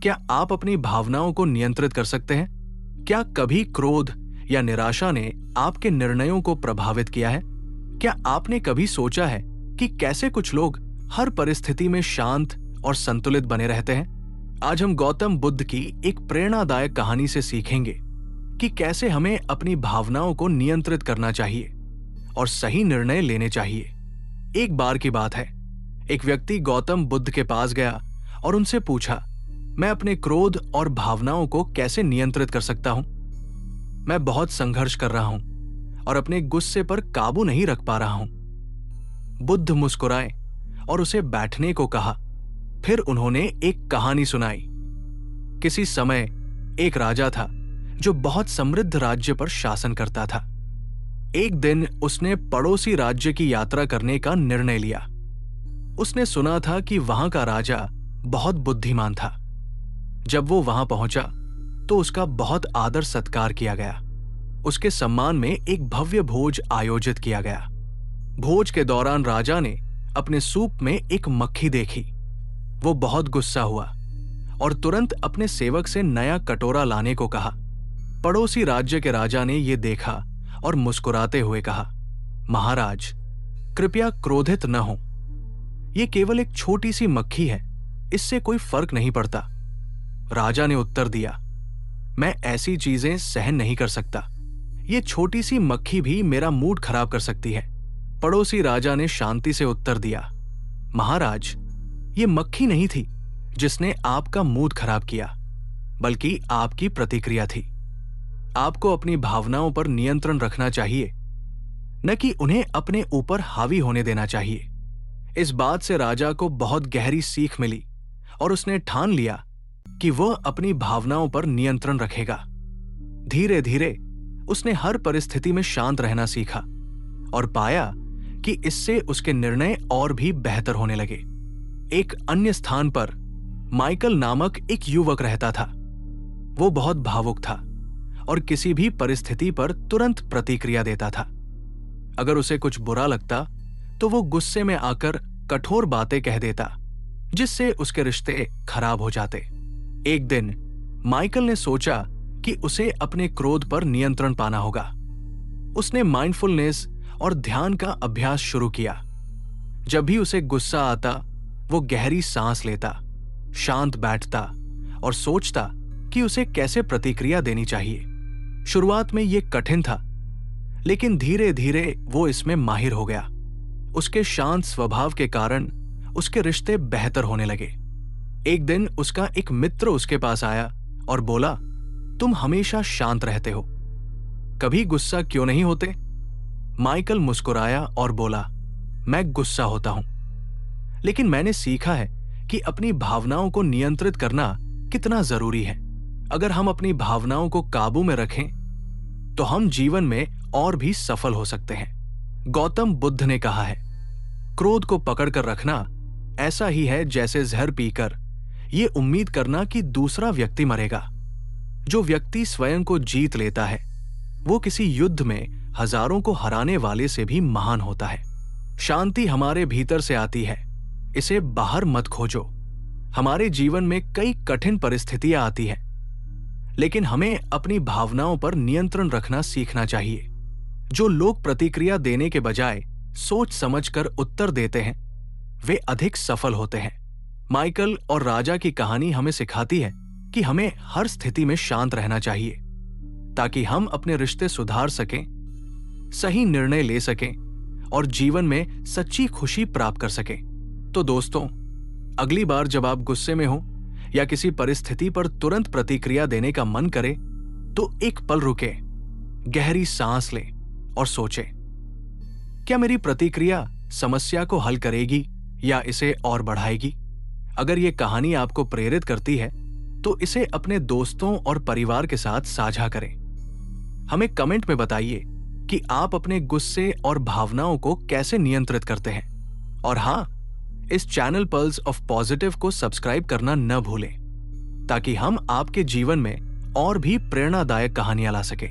क्या आप अपनी भावनाओं को नियंत्रित कर सकते हैं? क्या कभी क्रोध या निराशा ने आपके निर्णयों को प्रभावित किया है? क्या आपने कभी सोचा है कि कैसे कुछ लोग हर परिस्थिति में शांत और संतुलित बने रहते हैं? आज हम गौतम बुद्ध की एक प्रेरणादायक कहानी से सीखेंगे कि कैसे हमें अपनी भावनाओं को नियंत्रित करना चाहिए और सही निर्णय लेने चाहिए। एक बार की बात है, एक व्यक्ति गौतम बुद्ध के पास गया और उनसे पूछा, मैं अपने क्रोध और भावनाओं को कैसे नियंत्रित कर सकता हूं? मैं बहुत संघर्ष कर रहा हूं और अपने गुस्से पर काबू नहीं रख पा रहा हूं। बुद्ध मुस्कुराए और उसे बैठने को कहा। फिर उन्होंने एक कहानी सुनाई। किसी समय एक राजा था जो बहुत समृद्ध राज्य पर शासन करता था। एक दिन उसने पड़ोसी राज्य की यात्रा करने का निर्णय लिया। उसने सुना था कि वहां का राजा बहुत बुद्धिमान था। जब वो वहां पहुंचा तो उसका बहुत आदर सत्कार किया गया। उसके सम्मान में एक भव्य भोज आयोजित किया गया। भोज के दौरान राजा ने अपने सूप में एक मक्खी देखी। वो बहुत गुस्सा हुआ और तुरंत अपने सेवक से नया कटोरा लाने को कहा। पड़ोसी राज्य के राजा ने यह देखा और मुस्कुराते हुए कहा, महाराज, कृपया क्रोधित न हो। यह केवल एक छोटी सी मक्खी है, इससे कोई फर्क नहीं पड़ता। राजा ने उत्तर दिया, मैं ऐसी चीजें सहन नहीं कर सकता। यह छोटी सी मक्खी भी मेरा मूड खराब कर सकती है। पड़ोसी राजा ने शांति से उत्तर दिया, महाराज, यह मक्खी नहीं थी जिसने आपका मूड खराब किया, बल्कि आपकी प्रतिक्रिया थी। आपको अपनी भावनाओं पर नियंत्रण रखना चाहिए, न कि उन्हें अपने ऊपर हावी होने देना चाहिए। इस बात से राजा को बहुत गहरी सीख मिली और उसने ठान लिया कि वह अपनी भावनाओं पर नियंत्रण रखेगा। धीरे धीरे उसने हर परिस्थिति में शांत रहना सीखा और पाया कि इससे उसके निर्णय और भी बेहतर होने लगे। एक अन्य स्थान पर माइकल नामक एक युवक रहता था। वो बहुत भावुक था और किसी भी परिस्थिति पर तुरंत प्रतिक्रिया देता था। अगर उसे कुछ बुरा लगता तो वो गुस्से में आकर कठोर बातें कह देता, जिससे उसके रिश्ते खराब हो जाते। एक दिन माइकल ने सोचा कि उसे अपने क्रोध पर नियंत्रण पाना होगा। उसने माइंडफुलनेस और ध्यान का अभ्यास शुरू किया। जब भी उसे गुस्सा आता, वो गहरी सांस लेता, शांत बैठता और सोचता कि उसे कैसे प्रतिक्रिया देनी चाहिए। शुरुआत में यह कठिन था, लेकिन धीरे धीरे वो इसमें माहिर हो गया। उसके शांत स्वभाव के कारण उसके रिश्ते बेहतर होने लगे। एक दिन उसका एक मित्र उसके पास आया और बोला, तुम हमेशा शांत रहते हो, कभी गुस्सा क्यों नहीं होते? माइकल मुस्कुराया और बोला, मैं गुस्सा होता हूं, लेकिन मैंने सीखा है कि अपनी भावनाओं को नियंत्रित करना कितना जरूरी है। अगर हम अपनी भावनाओं को काबू में रखें तो हम जीवन में और भी सफल हो सकते हैं। गौतम बुद्ध ने कहा है, क्रोध को पकड़कर रखना ऐसा ही है जैसे जहर पीकर यह उम्मीद करना कि दूसरा व्यक्ति मरेगा। जो व्यक्ति स्वयं को जीत लेता है वो किसी युद्ध में हजारों को हराने वाले से भी महान होता है। शांति हमारे भीतर से आती है, इसे बाहर मत खोजो। हमारे जीवन में कई कठिन परिस्थितियां आती हैं, लेकिन हमें अपनी भावनाओं पर नियंत्रण रखना सीखना चाहिए। जो लोग प्रतिक्रिया देने के बजाय सोच समझकर उत्तर देते हैं, वे अधिक सफल होते हैं। माइकल और राजा की कहानी हमें सिखाती है कि हमें हर स्थिति में शांत रहना चाहिए, ताकि हम अपने रिश्ते सुधार सकें, सही निर्णय ले सकें और जीवन में सच्ची खुशी प्राप्त कर सकें। तो दोस्तों, अगली बार जब आप गुस्से में हो या किसी परिस्थिति पर तुरंत प्रतिक्रिया देने का मन करे, तो एक पल रुके, गहरी सांस लें और सोचें, क्या मेरी प्रतिक्रिया समस्या को हल करेगी या इसे और बढ़ाएगी? अगर ये कहानी आपको प्रेरित करती है तो इसे अपने दोस्तों और परिवार के साथ साझा करें। हमें कमेंट में बताइए कि आप अपने गुस्से और भावनाओं को कैसे नियंत्रित करते हैं। और हाँ, इस चैनल पल्स ऑफ पॉजिटिव को सब्सक्राइब करना न भूलें, ताकि हम आपके जीवन में और भी प्रेरणादायक कहानियां ला सकें।